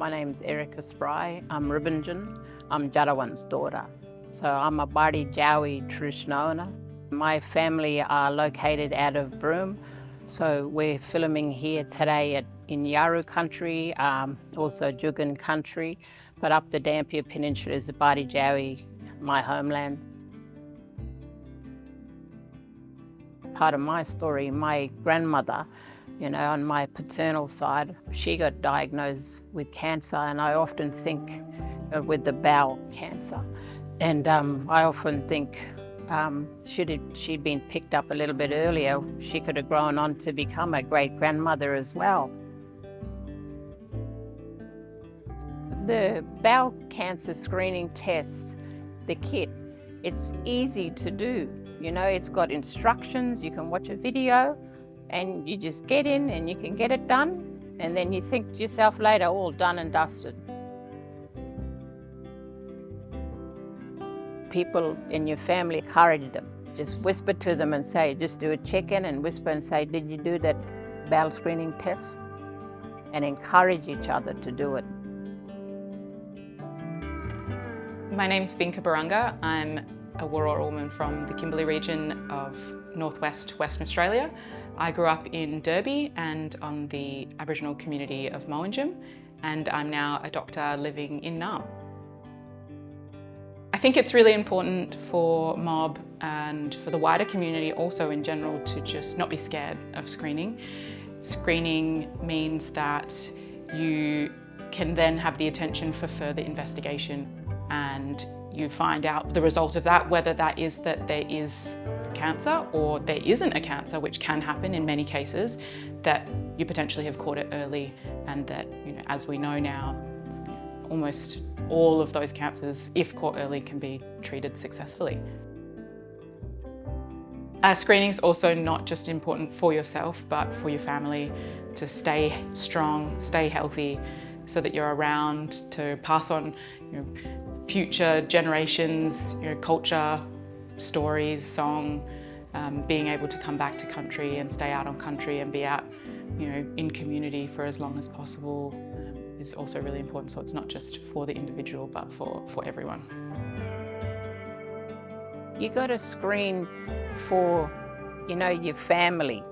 My name's Spry. I'm Roobaanjarn. I'm Jarawan's daughter. So I'm a Bardi Jawi traditional owner. My family are located out of Broome. So we're filming here today in Yawuru country, also Juukan country, but up the Dampier Peninsula is the Bardi Jawi, my homeland. Part of my story, my grandmother, on my paternal side, she got diagnosed with cancer, and I often think with the bowel cancer. And I often think she'd been picked up a little bit earlier, she could have grown on to become a great-grandmother as well. The bowel cancer screening test, the kit, it's easy to do. It's got instructions, you can watch a video, and you just get in and you can get it done, and then you think to yourself later, all done and dusted. People in your family encourage them. Just whisper to them and say, just do a check-in and whisper and say, did you do that bowel screening test? And encourage each other to do it. My name's Vinka Barunga. I'm a Wurror woman from the Kimberley region of northwest Western Australia. I grew up in Derby and on the Aboriginal community of Mowanjum, and I'm now a doctor living in Naarm. I think it's really important for MOB and for the wider community also in general to just not be scared of screening. Screening means that you can then have the attention for further investigation, and you find out the result of that, whether that is that there is cancer or there isn't a cancer, which can happen in many cases, that you potentially have caught it early, and that, as we know now, almost all of those cancers, if caught early, can be treated successfully. Screening is also not just important for yourself, but for your family to stay strong, stay healthy, so that you're around to pass on future generations, culture, stories, song, being able to come back to country and stay out on country and be out in community for as long as possible is also really important. So it's not just for the individual, but for everyone. You got to screen for, your family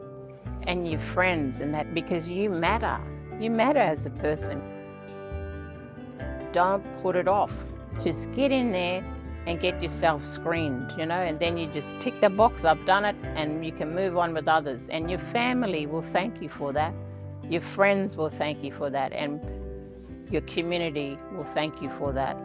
and your friends and that, because you matter. You matter as a person. Don't put it off. Just get in there and get yourself screened, and then you just tick the box, I've done it, and you can move on with others. And your family will thank you for that. Your friends will thank you for that. And your community will thank you for that.